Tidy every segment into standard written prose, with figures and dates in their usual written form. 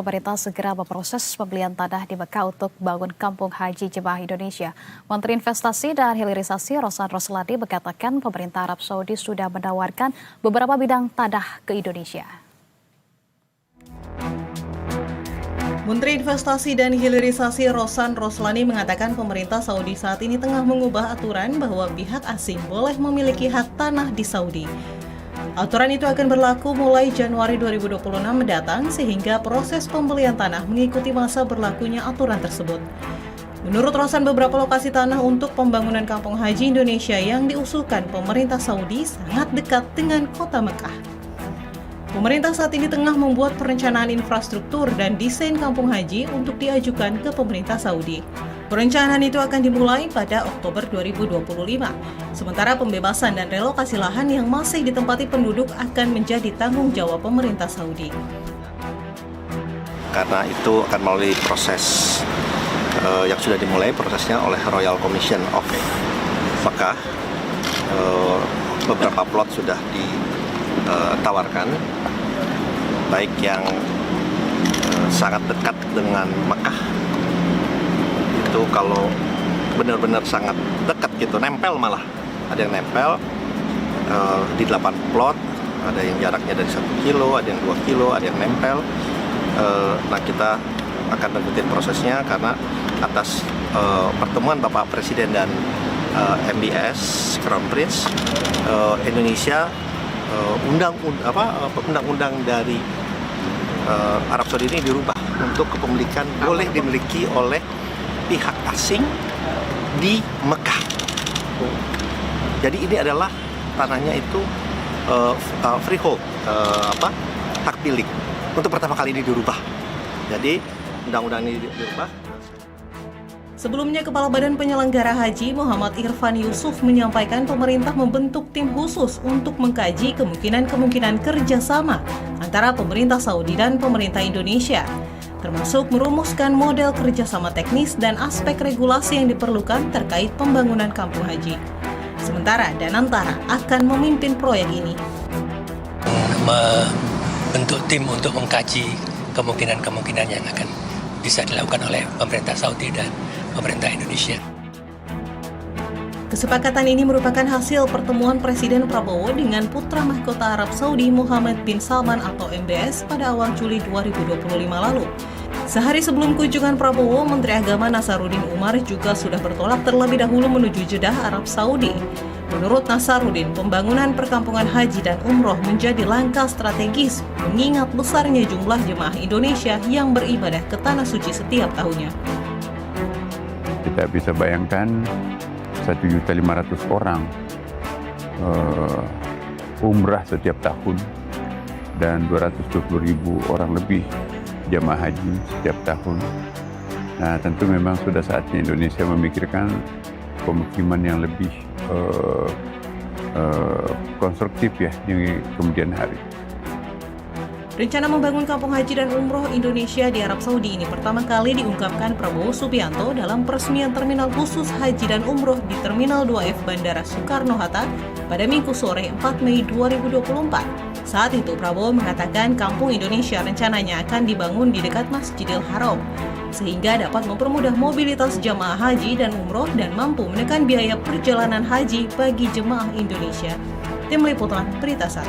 Pemerintah segera memproses pembelian tanah di Mekah untuk bangun kampung haji jemaah Indonesia. Menteri Investasi dan Hilirisasi Rosan Roslani mengatakan pemerintah Arab Saudi sudah menawarkan beberapa bidang tanah ke Indonesia. Menteri Investasi dan Hilirisasi Rosan Roslani mengatakan pemerintah Saudi saat ini tengah mengubah aturan bahwa pihak asing boleh memiliki hak tanah di Saudi. Aturan itu akan berlaku mulai Januari 2026 mendatang sehingga proses pembelian tanah mengikuti masa berlakunya aturan tersebut. Menurut Rosan, beberapa lokasi tanah untuk pembangunan kampung haji Indonesia yang diusulkan pemerintah Saudi sangat dekat dengan kota Mekah. Pemerintah saat ini tengah membuat perencanaan infrastruktur dan desain kampung haji untuk diajukan ke pemerintah Saudi. Perencanaan itu akan dimulai pada Oktober 2025. Sementara pembebasan dan relokasi lahan yang masih ditempati penduduk akan menjadi tanggung jawab pemerintah Saudi. Karena itu akan melalui proses yang sudah dimulai prosesnya oleh Royal Commission of Mekah. Beberapa plot sudah ditawarkan, baik yang sangat dekat dengan Mekah, itu kalau benar-benar sangat dekat gitu, nempel malah, ada yang nempel di 8 plot, ada yang jaraknya dari 1 kilo, ada yang 2 kilo, ada yang nempel. Nah, kita akan lanjutin prosesnya karena atas pertemuan Bapak Presiden dan MBS Crown Prince, Indonesia undang-undang dari Arab Saudi ini dirubah untuk kepemilikan boleh dimiliki oleh pihak asing di Mekah. Jadi ini adalah tanahnya itu freehold, hak milik. Untuk pertama kali ini dirubah. Jadi undang-undang ini dirubah. Sebelumnya, Kepala Badan Penyelenggara Haji Muhammad Irfan Yusuf menyampaikan pemerintah membentuk tim khusus untuk mengkaji kemungkinan-kemungkinan kerjasama antara pemerintah Saudi dan pemerintah Indonesia, termasuk merumuskan model kerjasama teknis dan aspek regulasi yang diperlukan terkait pembangunan kampung haji. Sementara Danantara akan memimpin proyek ini. Membentuk tim untuk mengkaji kemungkinan-kemungkinan yang akan bisa dilakukan oleh pemerintah Saudi dan pemerintah Indonesia. Kesepakatan ini merupakan hasil pertemuan Presiden Prabowo dengan putra mahkota Arab Saudi Muhammad bin Salman atau MBS pada awal Juli 2025 lalu. Sehari sebelum kunjungan Prabowo, Menteri Agama Nasaruddin Umar juga sudah bertolak terlebih dahulu menuju Jeddah, Arab Saudi. Menurut Nasaruddin, pembangunan perkampungan haji dan umroh menjadi langkah strategis mengingat besarnya jumlah jemaah Indonesia yang beribadah ke Tanah Suci setiap tahunnya. Kita bisa bayangkan 1.500.000 orang umrah setiap tahun dan 220.000 orang lebih jamaah haji setiap tahun. Nah, tentu memang sudah saatnya Indonesia memikirkan pemukiman yang lebih konstruktif ya di kemudian hari. Rencana membangun kampung haji dan umroh Indonesia di Arab Saudi ini pertama kali diungkapkan Prabowo Subianto dalam peresmian terminal khusus haji dan umroh di Terminal 2F Bandara Soekarno-Hatta pada Minggu sore 4 Mei 2024. Saat itu Prabowo mengatakan kampung Indonesia rencananya akan dibangun di dekat Masjidil Haram, sehingga dapat mempermudah mobilitas jemaah haji dan umroh dan mampu menekan biaya perjalanan haji bagi jemaah Indonesia. Tim Liputan Berita 1.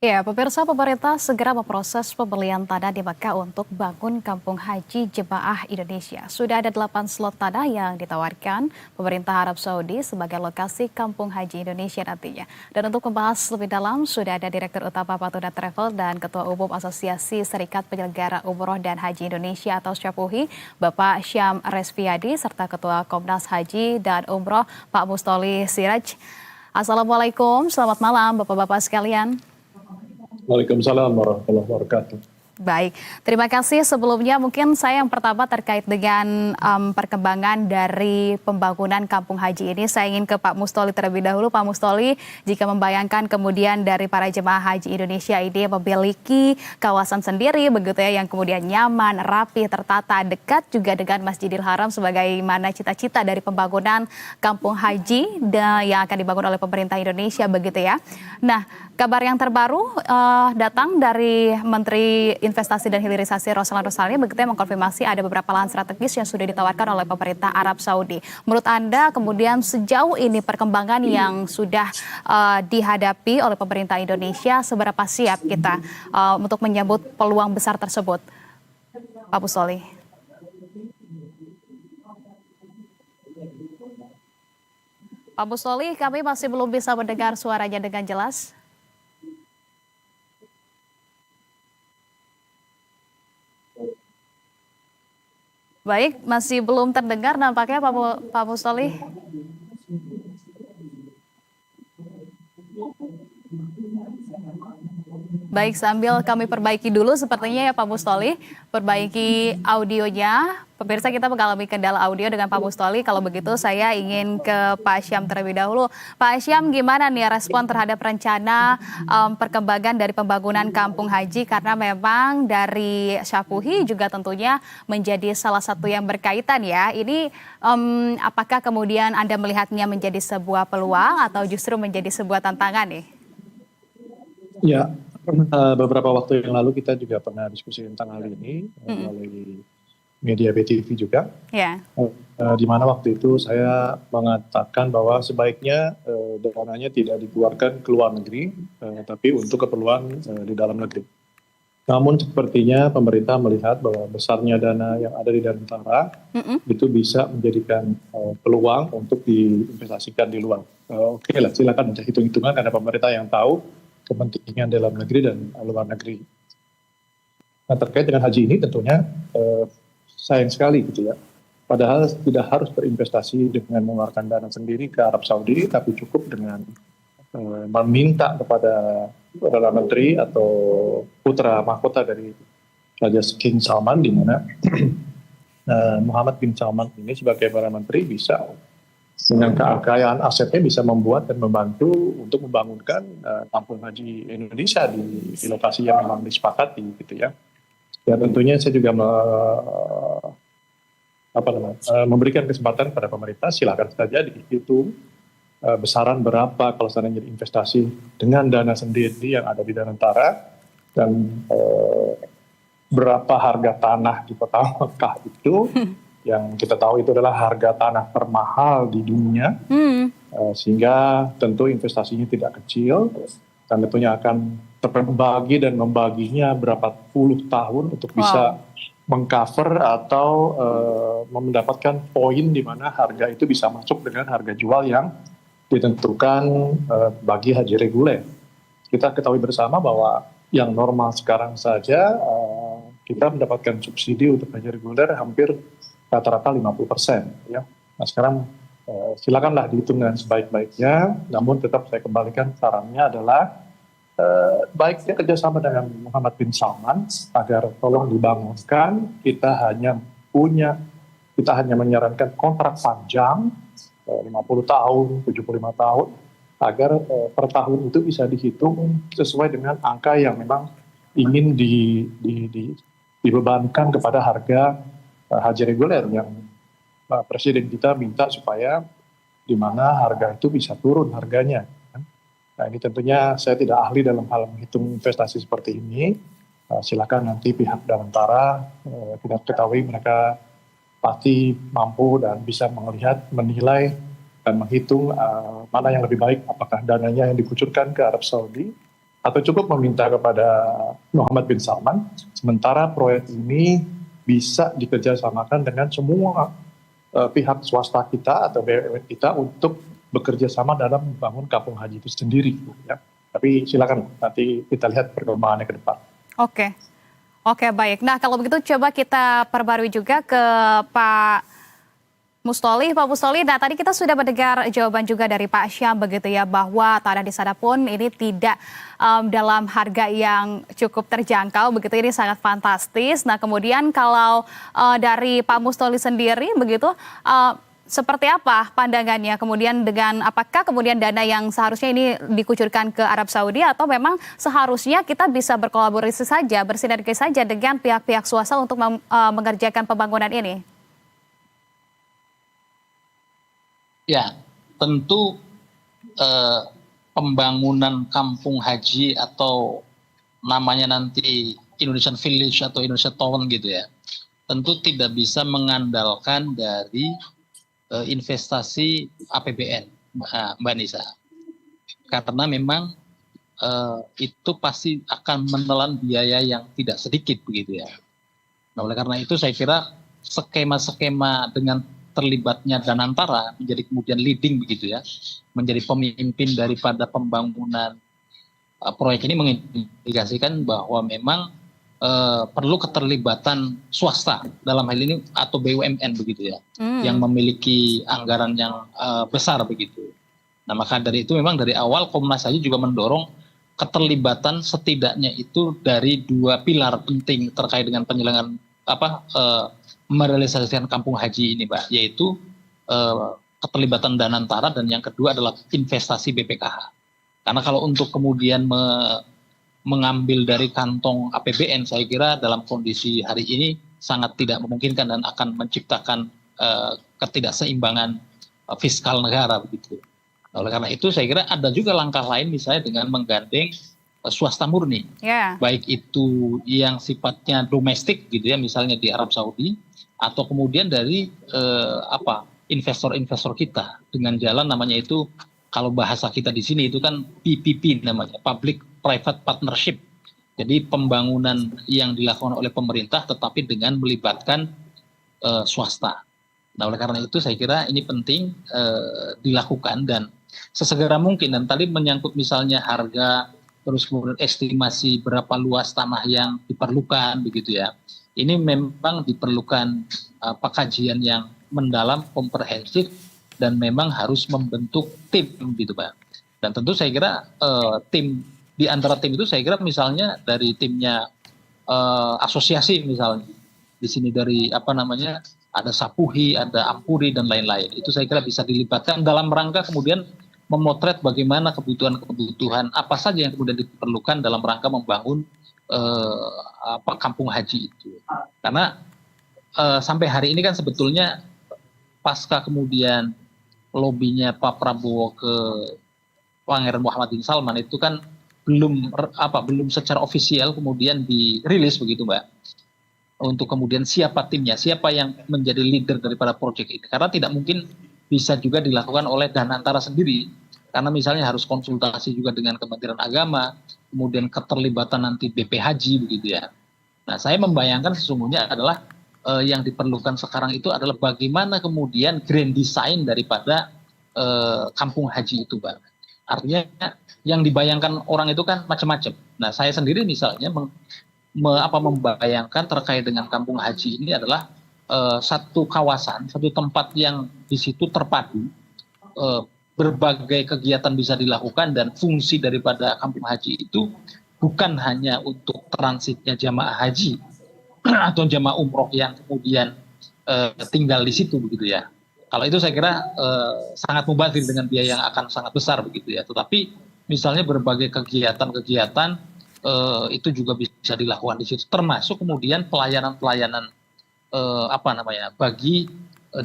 Ya, pemirsa, pemerintah segera memproses pembelian tanah di Mekah untuk bangun kampung haji jemaah Indonesia. Sudah ada 8 slot tanah yang ditawarkan pemerintah Arab Saudi sebagai lokasi kampung haji Indonesia nantinya. Dan untuk membahas lebih dalam, sudah ada Direktur Utama Patuna Travel dan Ketua Umum Asosiasi Serikat Penyelenggara Umroh dan Haji Indonesia atau SYAPUHI, Bapak Syam Resviadi, serta Ketua Komnas Haji dan Umroh, Pak Mustoli Siraj. Assalamualaikum, selamat malam Bapak-Bapak sekalian. Waalaikumsalam warahmatullahi wabarakatuh. Baik, terima kasih. Sebelumnya mungkin saya yang pertama terkait dengan perkembangan dari pembangunan kampung haji ini. Saya ingin ke Pak Mustoli terlebih dahulu. Pak Mustoli, jika membayangkan kemudian dari para jemaah haji Indonesia ini memiliki kawasan sendiri begitu ya, yang kemudian nyaman, rapi, tertata, dekat juga dengan Masjidil Haram sebagaimana cita-cita dari pembangunan kampung haji yang akan dibangun oleh pemerintah Indonesia begitu ya. Nah, Kabar yang terbaru datang dari Menteri Investasi dan Hilirisasi Roslan Roslani begitu yang mengkonfirmasi ada beberapa lahan strategis yang sudah ditawarkan oleh pemerintah Arab Saudi. Menurut Anda kemudian sejauh ini perkembangan yang sudah dihadapi oleh pemerintah Indonesia, seberapa siap kita untuk menyambut peluang besar tersebut? Pak Bustoli. Pak Bustoli, kami masih belum bisa mendengar suaranya dengan jelas. Baik, masih belum terdengar nampaknya Pak Bustoli. Baik, sambil kami perbaiki dulu sepertinya ya Pak Bustoli, perbaiki audionya. Pemirsa, kita mengalami kendala audio dengan Pak Bustoli. Kalau begitu saya ingin ke Pak Syam terlebih dahulu. Pak Syam, gimana nih respon terhadap rencana perkembangan dari pembangunan kampung haji? Karena memang dari Syapuhi juga tentunya menjadi salah satu yang berkaitan ya. Ini apakah kemudian Anda melihatnya menjadi sebuah peluang atau justru menjadi sebuah tantangan nih? Ya, beberapa waktu yang lalu kita juga pernah diskusi tentang hal ini melalui media BTV juga. Ya. Di mana waktu itu saya mengatakan bahwa sebaiknya dananya tidak dikeluarkan ke luar negeri, tapi untuk keperluan di dalam negeri. Namun sepertinya pemerintah melihat bahwa besarnya dana yang ada di Danantara itu bisa menjadikan peluang untuk diinvestasikan di luar. Oke lah, silakan hitung-hitungan karena pemerintah yang tahu kepentingan dalam negeri dan luar negeri. Nah, terkait dengan haji ini tentunya sayang sekali gitu ya. Padahal tidak harus berinvestasi dengan mengeluarkan dana sendiri ke Arab Saudi, tapi cukup dengan meminta kepada Perdana Menteri atau putra mahkota dari Raja King Salman, di mana Muhammad bin Salman ini sebagai Perdana Menteri bisa dengan kekayaan asetnya bisa membuat dan membantu untuk membangunkan kampung haji Indonesia di lokasi yang memang disepakati gitu ya. Ya tentunya saya juga memberikan kesempatan kepada pemerintah, silakan saja dihitung besaran berapa kalau seandainya investasi dengan dana sendiri yang ada di Danantara dan berapa harga tanah di kota Mekah itu yang kita tahu itu adalah harga tanah termahal di dunia, sehingga tentu investasinya tidak kecil dan tentunya akan terbagi dan membaginya berapa puluh tahun untuk bisa mengcover atau mendapatkan poin di mana harga itu bisa masuk dengan harga jual yang ditentukan bagi haji reguler. Kita ketahui bersama bahwa yang normal sekarang saja kita mendapatkan subsidi untuk haji reguler hampir rata-rata 50%. Ya. Nah sekarang silakanlah dihitung dengan sebaik-baiknya, namun tetap saya kembalikan sarannya adalah baiknya kerjasama dengan Muhammad bin Salman agar tolong dibangunkan. Kita hanya menyarankan kontrak panjang 50 tahun, 75 tahun agar per tahun itu bisa dihitung sesuai dengan angka yang memang ingin dibebankan kepada harga haji reguler yang Presiden kita minta supaya di mana harga itu bisa turun harganya. Nah ini tentunya saya tidak ahli dalam hal menghitung investasi seperti ini. Silakan nanti pihak Danantara, kita ketahui mereka pasti mampu dan bisa melihat, menilai dan menghitung mana yang lebih baik, apakah dananya yang dikucurkan ke Arab Saudi atau cukup meminta kepada Muhammad bin Salman. Sementara proyek ini bisa dikerjasamakan dengan semua pihak swasta kita atau BUMN kita untuk bekerja sama dalam membangun kampung haji itu sendiri. Ya. Tapi silakan nanti kita lihat perkembangannya ke depan. Oke, baik. Nah kalau begitu coba kita perbarui juga ke Pak Mustoli. Pak Mustoli, nah tadi kita sudah mendengar jawaban juga dari Pak Syam begitu ya, bahwa tanah di sana pun ini tidak dalam harga yang cukup terjangkau begitu, ini sangat fantastis. Nah kemudian kalau dari Pak Mustoli sendiri begitu, seperti apa pandangannya kemudian dengan apakah kemudian dana yang seharusnya ini dikucurkan ke Arab Saudi atau memang seharusnya kita bisa berkolaborasi saja, bersinergi saja dengan pihak-pihak swasta untuk mengerjakan pembangunan ini? Ya, tentu pembangunan kampung haji atau namanya nanti Indonesian Village atau Indonesia Town gitu ya, tentu tidak bisa mengandalkan dari investasi APBN, Mbak Nisa. Karena memang itu pasti akan menelan biaya yang tidak sedikit begitu ya. Nah, oleh karena itu saya kira skema-skema dengan terlibatnya Danantara menjadi kemudian leading begitu ya, menjadi pemimpin daripada pembangunan proyek ini mengindikasikan bahwa memang perlu keterlibatan swasta dalam hal ini atau BUMN begitu ya, yang memiliki anggaran yang besar begitu. Nah, maka dari itu memang dari awal Komnas HAJI juga mendorong keterlibatan setidaknya itu dari 2 pilar penting terkait dengan penyelenggaraan merealisasikan kampung haji ini, Pak, yaitu keterlibatan Danantara dan yang kedua adalah investasi BPKH. Karena kalau untuk kemudian mengambil dari kantong APBN, saya kira dalam kondisi hari ini sangat tidak memungkinkan dan akan menciptakan ketidakseimbangan fiskal negara begitu. Oleh karena itu saya kira ada juga langkah lain misalnya dengan menggandeng swasta murni, baik itu yang sifatnya domestik gitu ya, misalnya di Arab Saudi, atau kemudian dari investor-investor kita dengan jalan namanya itu, kalau bahasa kita di sini itu kan PPP namanya, Public Private Partnership. Jadi pembangunan yang dilakukan oleh pemerintah tetapi dengan melibatkan swasta. Nah, oleh karena itu saya kira ini penting dilakukan dan sesegera mungkin. Dan tadi menyangkut misalnya harga, terus kemudian estimasi berapa luas tanah yang diperlukan begitu ya. Ini memang diperlukan kajian yang mendalam, komprehensif, dan memang harus membentuk tim gitu Pak. Dan tentu saya kira tim di antara tim itu saya kira misalnya dari timnya asosiasi misalnya di sini dari ada Sapuhi, ada Ampuri dan lain-lain. Itu saya kira bisa dilibatkan dalam rangka kemudian memotret bagaimana kebutuhan apa saja yang kemudian diperlukan dalam rangka membangun kampung haji itu. Karena sampai hari ini kan sebetulnya pasca kemudian lobbynya Pak Prabowo ke Pangeran Muhammad bin Salman itu kan belum secara ofisial kemudian dirilis begitu Mbak, untuk kemudian siapa timnya, siapa yang menjadi leader daripada proyek ini. Karena tidak mungkin bisa juga dilakukan oleh Danantara sendiri, karena misalnya harus konsultasi juga dengan Kementerian Agama, kemudian keterlibatan nanti BP Haji begitu ya. Nah, saya membayangkan sesungguhnya adalah yang diperlukan sekarang itu adalah bagaimana kemudian grand design daripada kampung haji itu, Pak. Artinya yang dibayangkan orang itu kan macam-macam. Nah, saya sendiri misalnya membayangkan terkait dengan kampung haji ini adalah satu kawasan, satu tempat yang di situ terpadu, berbagai kegiatan bisa dilakukan dan fungsi daripada kampung haji itu bukan hanya untuk transitnya jamaah haji atau jamaah umroh yang kemudian tinggal di situ begitu ya. Kalau itu saya kira sangat mubazir dengan biaya yang akan sangat besar begitu ya. Tetapi misalnya berbagai kegiatan-kegiatan itu juga bisa dilakukan di situ, termasuk kemudian pelayanan-pelayanan bagi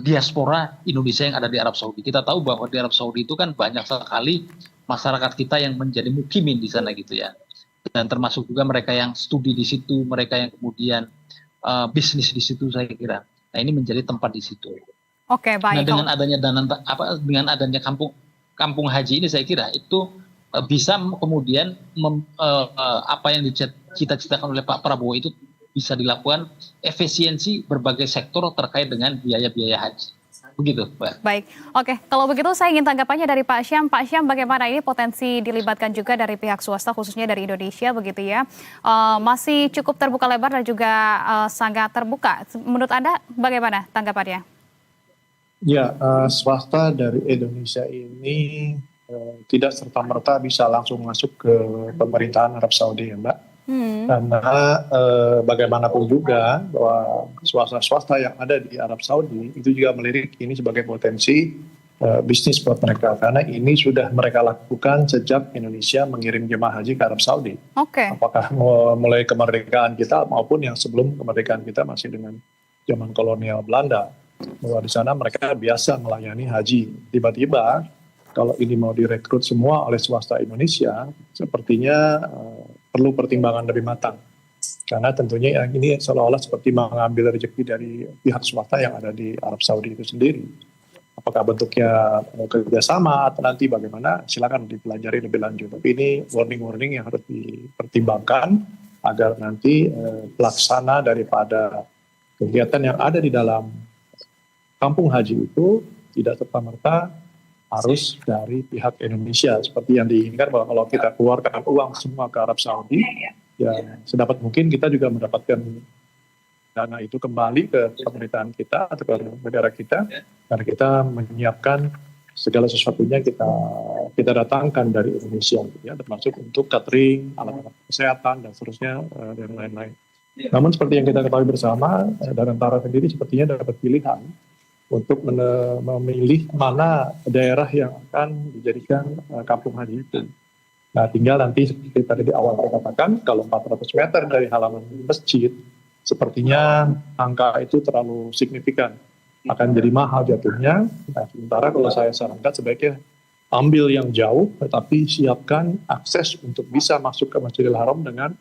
diaspora Indonesia yang ada di Arab Saudi. Kita tahu bahwa di Arab Saudi itu kan banyak sekali masyarakat kita yang menjadi mukimin di sana gitu ya. Dan termasuk juga mereka yang studi di situ, mereka yang kemudian bisnis di situ saya kira. Nah, ini menjadi tempat di situ. Oke, baik. Nah, dengan adanya kampung haji ini saya kira itu bisa kemudian apa yang dicita-citakan oleh Pak Prabowo itu bisa dilakukan efisiensi berbagai sektor terkait dengan biaya-biaya haji. Begitu, Pak. Baik, oke. Kalau begitu saya ingin tanggapannya dari Pak Syam. Pak Syam, bagaimana ini potensi dilibatkan juga dari pihak swasta khususnya dari Indonesia begitu ya? Masih cukup terbuka lebar dan juga sangat terbuka. Menurut Anda bagaimana tanggapannya? Ya, swasta dari Indonesia ini tidak serta-merta bisa langsung masuk ke pemerintahan Arab Saudi ya Mbak. Karena bagaimanapun juga bahwa swasta-swasta yang ada di Arab Saudi itu juga melirik ini sebagai potensi bisnis buat mereka. Karena ini sudah mereka lakukan sejak Indonesia mengirim jemaah haji ke Arab Saudi. Apakah mulai kemerdekaan kita maupun yang sebelum kemerdekaan kita masih dengan zaman kolonial Belanda. Bahwa di sana mereka biasa melayani haji. Tiba-tiba kalau ini mau direkrut semua oleh swasta Indonesia, sepertinya perlu pertimbangan lebih matang. Karena tentunya yang ini seolah-olah seperti mengambil rezeki dari pihak swasta yang ada di Arab Saudi itu sendiri. Apakah bentuknya kerjasama atau nanti bagaimana, silakan dipelajari lebih lanjut. Tapi ini warning-warning yang harus dipertimbangkan agar nanti pelaksana daripada kegiatan yang ada di dalam kampung haji itu tidak serta-merta harus dari pihak Indonesia seperti yang diinginkan, bahwa kalau kita keluarkan uang semua ke Arab Saudi, ya sedapat mungkin kita juga mendapatkan dana itu kembali ke pemerintahan kita atau ke negara kita, karena kita menyiapkan segala sesuatunya kita datangkan dari Indonesia, ya, termasuk untuk catering, alat-alat kesehatan dan seterusnya dan lain-lain. Namun seperti yang kita ketahui bersama, Danantara sendiri sepertinya dapat pilihan untuk memilih mana daerah yang akan dijadikan kampung haji itu. Nah, tinggal nanti seperti tadi di awal saya katakan, kalau 400 meter dari halaman masjid, sepertinya angka itu terlalu signifikan. Akan jadi mahal jatuhnya. Nah, sementara kalau saya sarankan sebaiknya ambil yang jauh, tetapi siapkan akses untuk bisa masuk ke Masjidil Haram dengan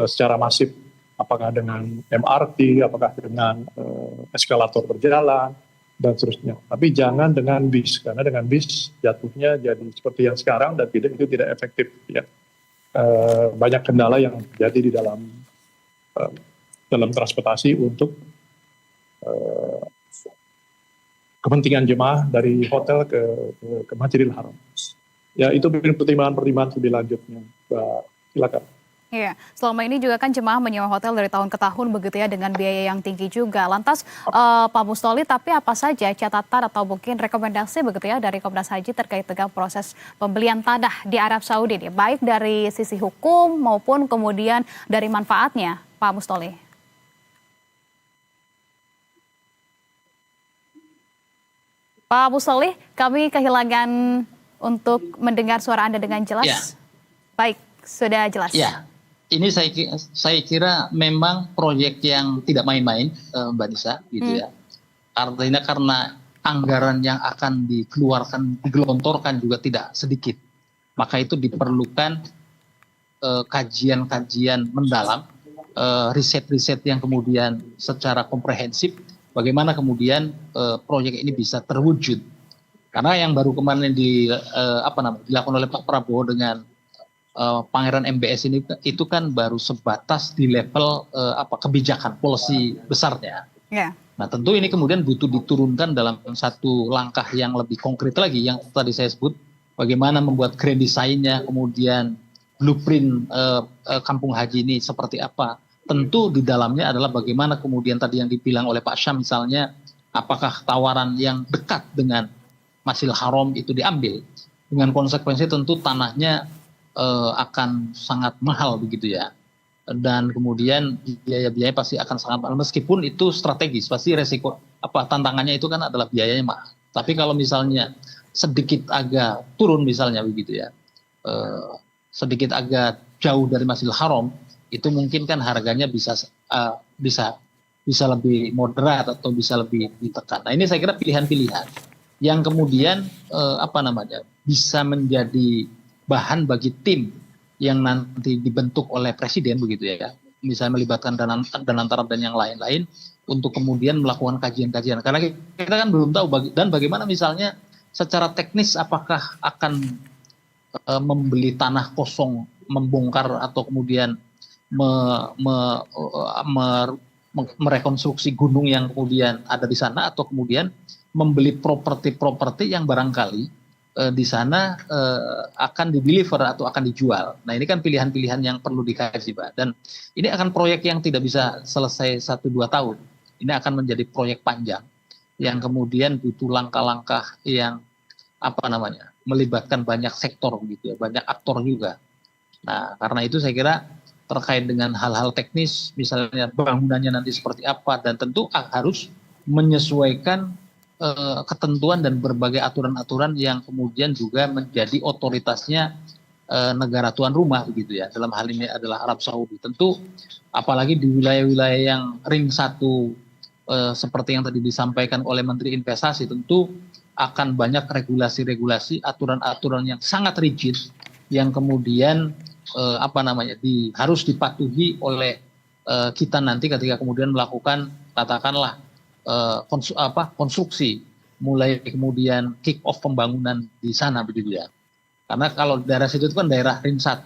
secara masif. Apakah dengan MRT, apakah dengan eskalator berjalan, dan seterusnya. Tapi jangan dengan bis, karena dengan bis jatuhnya jadi seperti yang sekarang dan itu tidak efektif. Ya. Banyak kendala yang terjadi di dalam transportasi untuk kepentingan jemaah dari hotel ke Masjidil Haram. Ya, itu pertimbangan-pertimbangan lebih lanjutnya. Silakan. Iya, selama ini juga kan jemaah menyewa hotel dari tahun ke tahun begitu ya, dengan biaya yang tinggi juga. Lantas Pak Mustoli, tapi apa saja catatan atau mungkin rekomendasi begitu ya dari Komnas Haji terkait dengan proses pembelian tanah di Arab Saudi nih, baik dari sisi hukum maupun kemudian dari manfaatnya, Pak Mustoli? Pak Mustoli, kami kehilangan untuk mendengar suara Anda dengan jelas. Ya. Baik, sudah jelas. Ya. Ini saya kira memang proyek yang tidak main-main, Mbak Nisa, gitu ya. Artinya karena anggaran yang akan digelontorkan juga tidak sedikit. Maka itu diperlukan kajian-kajian mendalam, riset-riset yang kemudian secara komprehensif, bagaimana kemudian proyek ini bisa terwujud. Karena yang baru kemarin dilakukan oleh Pak Prabowo dengan Pangeran MBS ini itu kan baru sebatas di level kebijakan policy besarnya. Yeah. Nah, tentu ini kemudian butuh diturunkan dalam satu langkah yang lebih konkret lagi yang tadi saya sebut, bagaimana membuat grand design-nya, kemudian blueprint kampung haji ini seperti apa. Tentu di dalamnya adalah bagaimana kemudian tadi yang dibilang oleh Pak Syam misalnya, apakah tawaran yang dekat dengan Masjidil Haram itu diambil, dengan konsekuensi tentu tanahnya akan sangat mahal begitu ya, dan kemudian biaya-biaya pasti akan sangat mahal, meskipun itu strategis, pasti resiko tantangannya itu kan adalah biayanya mahal. Tapi kalau misalnya sedikit agak turun misalnya begitu ya, sedikit agak jauh dari Masjidil Haram, itu mungkin kan harganya bisa lebih moderat atau bisa lebih ditekan. Nah, ini saya kira pilihan-pilihan yang kemudian bisa menjadi bahan bagi tim yang nanti dibentuk oleh presiden begitu ya, misalnya melibatkan Danantara dan yang lain-lain untuk kemudian melakukan kajian-kajian, karena kita kan belum tahu dan bagaimana misalnya secara teknis apakah akan membeli tanah kosong, membongkar atau kemudian merekonstruksi gunung yang kemudian ada di sana, atau kemudian membeli properti-properti yang barangkali di sana akan di-deliver atau akan dijual. Nah, ini kan pilihan-pilihan yang perlu dikaji, Pak. Dan ini akan proyek yang tidak bisa selesai 1-2 tahun. Ini akan menjadi proyek panjang yang kemudian butuh langkah-langkah yang melibatkan banyak sektor begitu ya, banyak aktor juga. Nah, karena itu saya kira terkait dengan hal-hal teknis, misalnya bangunannya nanti seperti apa, dan tentu harus menyesuaikan ketentuan dan berbagai aturan-aturan yang kemudian juga menjadi otoritasnya negara tuan rumah begitu ya. Dalam hal ini adalah Arab Saudi. Tentu apalagi di wilayah-wilayah yang ring 1 seperti yang tadi disampaikan oleh Menteri Investasi, tentu akan banyak regulasi-regulasi, aturan-aturan yang sangat rigid yang kemudian harus dipatuhi oleh kita nanti ketika kemudian melakukan katakanlah konstruksi, mulai kemudian kick off pembangunan di sana begitu ya. Karena kalau daerah situ itu kan daerah Ring 1,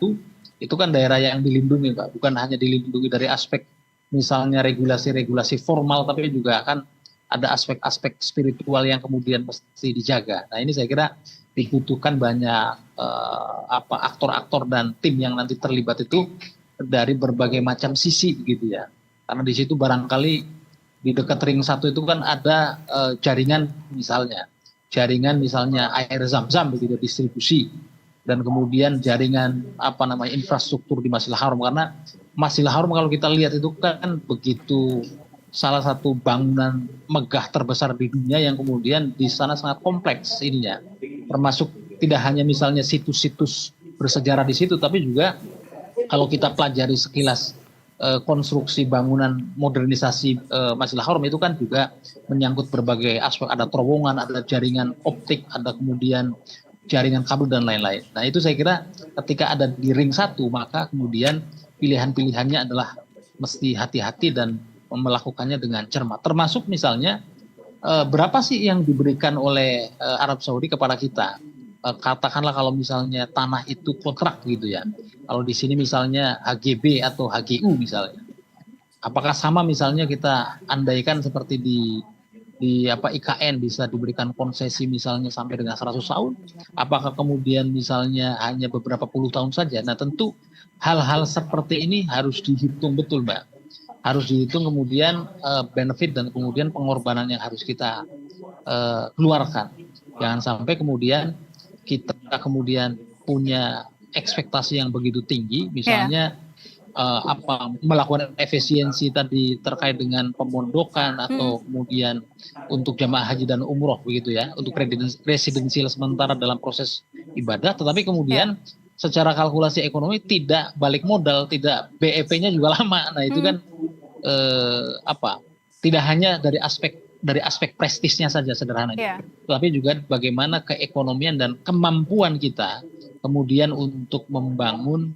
itu kan daerah yang dilindungi Pak, bukan hanya dilindungi dari aspek misalnya regulasi-regulasi formal, tapi juga akan ada aspek-aspek spiritual yang kemudian mesti dijaga. Nah ini saya kira dibutuhkan banyak aktor-aktor dan tim yang nanti terlibat itu dari berbagai macam sisi gitu ya. Karena di situ barangkali di dekat Ring 1 itu kan ada jaringan misalnya air zam-zam begitu, distribusi, dan kemudian jaringan infrastruktur di Masjidil Haram, karena Masjidil Haram kalau kita lihat itu kan begitu salah satu bangunan megah terbesar di dunia yang kemudian di sana sangat kompleks ininya, termasuk tidak hanya misalnya situs-situs bersejarah di situ, tapi juga kalau kita pelajari sekilas konstruksi bangunan modernisasi Masjidil Haram itu kan juga menyangkut berbagai aspek, ada terowongan, ada jaringan optik, ada kemudian jaringan kabel dan lain-lain. Nah itu saya kira ketika ada di Ring 1 maka kemudian pilihan-pilihannya adalah mesti hati-hati dan melakukannya dengan cermat. Termasuk misalnya berapa sih yang diberikan oleh Arab Saudi kepada kita? Katakanlah kalau misalnya tanah itu kontrak gitu ya. Kalau di sini misalnya HGB atau HGU misalnya. Apakah sama misalnya kita andaikan seperti di IKN bisa diberikan konsesi misalnya sampai dengan 100 tahun? Apakah kemudian misalnya hanya beberapa puluh tahun saja? Nah tentu hal-hal seperti ini harus dihitung betul Mbak. Harus dihitung kemudian benefit dan kemudian pengorbanan yang harus kita keluarkan. Jangan sampai kemudian kita kemudian punya ekspektasi yang begitu tinggi, misalnya melakukan efisiensi tadi terkait dengan pemondokan atau kemudian untuk jamaah haji dan umroh begitu ya, untuk residensial sementara dalam proses ibadah, tetapi kemudian secara kalkulasi ekonomi tidak balik modal, tidak BEP-nya juga lama. Nah itu kan tidak hanya dari aspek prestisnya saja sederhananya, tetapi juga bagaimana keekonomian dan kemampuan kita kemudian untuk membangun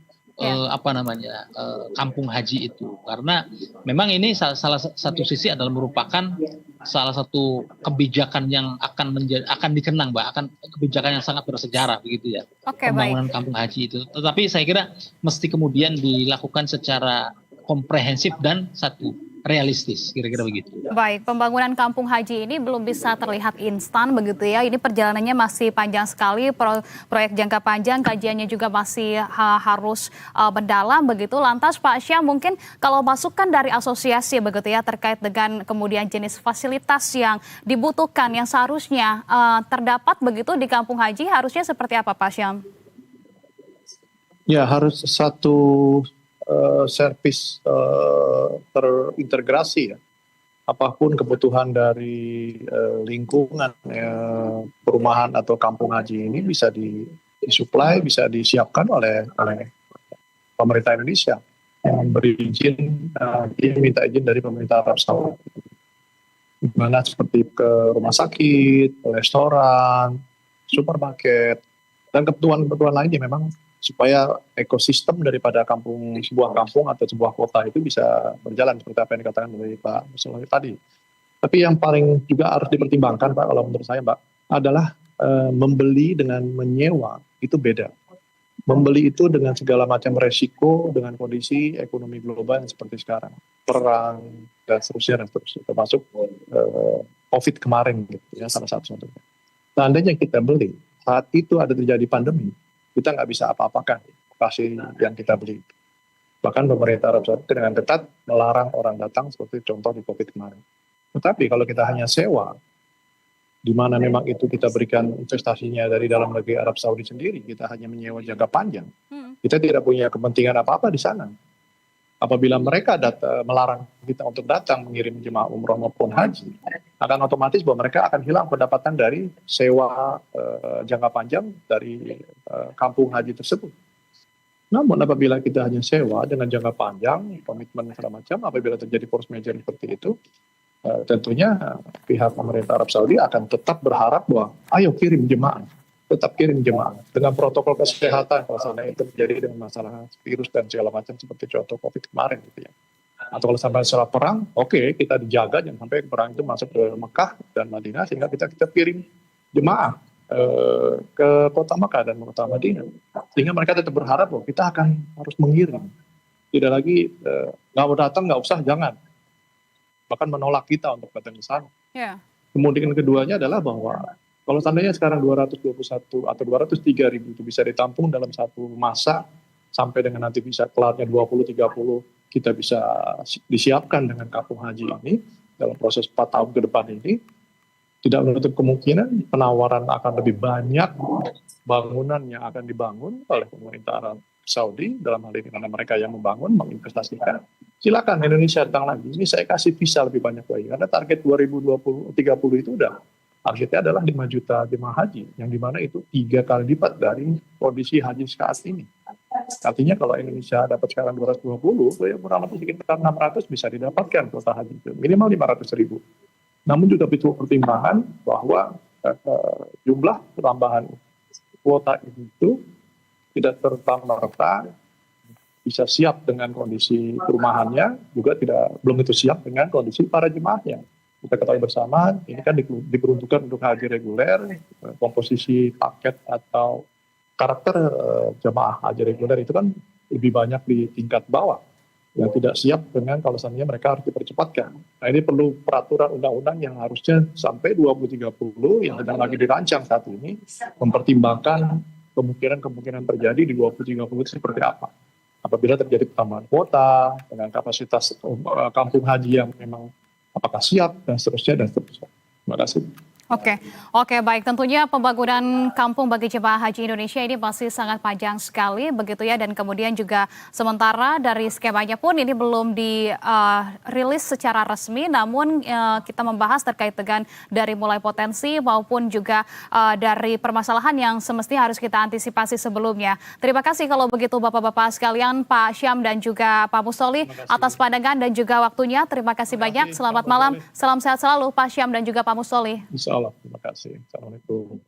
kampung haji itu, karena memang ini salah satu sisi adalah merupakan salah satu kebijakan yang akan dikenang Mbak, akan kebijakan yang sangat bersejarah begitu ya, pembangunan kampung haji itu. Tetapi saya kira mesti kemudian dilakukan secara komprehensif dan realistis, kira-kira begitu. Baik, pembangunan kampung haji ini belum bisa terlihat instan begitu ya. Ini perjalanannya masih panjang sekali, proyek jangka panjang, kajiannya juga masih harus mendalam begitu. Lantas Pak Syam, mungkin kalau masukan dari asosiasi begitu ya terkait dengan kemudian jenis fasilitas yang dibutuhkan yang seharusnya terdapat begitu di kampung haji, harusnya seperti apa Pak Syam? Ya, harus satu servis terintegrasi ya. Apapun kebutuhan dari lingkungan perumahan atau kampung haji ini bisa disuplai, bisa disiapkan oleh pemerintah Indonesia yang beri izin, minta izin dari pemerintah Arab Saudi. Dimana seperti ke rumah sakit, restoran, supermarket, dan kebutuhan lainnya memang supaya ekosistem daripada sebuah kampung atau sebuah kota itu bisa berjalan seperti apa yang dikatakan oleh Pak Musoleh tadi. Tapi yang paling juga harus dipertimbangkan Pak, kalau menurut saya Pak, adalah membeli dengan menyewa itu beda. Membeli itu dengan segala macam resiko, dengan kondisi ekonomi global yang seperti sekarang, perang dan seterusnya, termasuk COVID kemarin gitu ya, salah satunya. Seandainya kita beli, saat itu ada terjadi pandemi, kita nggak bisa apa-apakan lokasi yang kita beli. Bahkan pemerintah Arab Saudi dengan ketat melarang orang datang seperti contoh di COVID kemarin. Tetapi kalau kita hanya sewa, di mana memang itu kita berikan investasinya dari dalam negeri Arab Saudi sendiri, kita hanya menyewa jangka panjang, kita tidak punya kepentingan apa-apa di sana. Apabila mereka melarang kita untuk datang mengirim jemaah umroh maupun haji, akan otomatis bahwa mereka akan hilang pendapatan dari sewa jangka panjang dari kampung haji tersebut. Namun apabila kita hanya sewa dengan jangka panjang, komitmen segala macam, apabila terjadi force majeure seperti itu, tentunya pihak pemerintah Arab Saudi akan tetap berharap bahwa ayo kirim jemaah, tetap kirim jemaah dengan protokol kesehatan kalau seandainya itu terjadi dengan masalah virus dan segala macam seperti contoh COVID kemarin gitu ya. Atau kalau sampai masalah perang, oke, kita dijaga jangan sampai perang itu masuk ke Mekah dan Madinah sehingga kita kirim jemaah ke kota Mekah dan kota Madinah sehingga mereka tetap berharap bahwa kita akan harus mengirim, tidak lagi nggak mau datang nggak usah, jangan, bahkan menolak kita untuk datang ke sana. Ya. Kemudian keduanya adalah bahwa kalau seandainya sekarang 221 atau 203 ribu itu bisa ditampung dalam satu masa sampai dengan nanti bisa kelarnya 20-30 kita bisa disiapkan dengan kampung haji ini dalam proses 4 tahun ke depan ini, tidak menutup kemungkinan penawaran akan lebih banyak bangunan yang akan dibangun oleh pemerintah Arab Saudi dalam hal ini karena mereka yang membangun, menginvestasikan. Silakan Indonesia datang lagi. Ini saya kasih visa lebih banyak lagi karena target 2030 itu udah targetnya adalah 5 juta jemaah haji yang dimana itu 3 kali lipat dari kondisi haji saat ini. Artinya kalau Indonesia dapat sekarang 220, ya kurang lebih sekitar 600 bisa didapatkan kuota haji itu, minimal 500 ribu. Namun juga perlu pertimbangan bahwa jumlah tambahan kuota itu tidak serta-merta bisa siap dengan kondisi perumahannya, juga belum itu siap dengan kondisi para jemaahnya. Kita ketahui bersama, ini kan diperuntukkan untuk haji reguler, komposisi paket atau karakter jemaah haji reguler itu kan lebih banyak di tingkat bawah, yang tidak siap dengan kalau seandainya mereka harus dipercepatkan. Nah ini perlu peraturan undang-undang yang harusnya sampai 2030 yang sedang lagi dirancang saat ini, mempertimbangkan kemungkinan terjadi di 2030 itu seperti apa. Apabila terjadi pertambahan kuota dengan kapasitas kampung haji yang memang apakah siap dan seterusnya dan seterusnya. Terima kasih. Oke, baik. Tentunya pembangunan kampung bagi jemaah haji Indonesia ini masih sangat panjang sekali, begitu ya. Dan kemudian juga sementara dari skemanya pun ini belum dirilis secara resmi. Namun kita membahas terkait dengan dari mulai potensi maupun juga dari permasalahan yang semestinya harus kita antisipasi sebelumnya. Terima kasih kalau begitu Bapak-Bapak sekalian, Pak Syam dan juga Pak Mustoli atas pandangan dan juga waktunya. Terima kasih banyak. Selamat malam. Salam sehat selalu Pak Syam dan juga Pak Mustoli. Terima kasih. Assalamualaikum.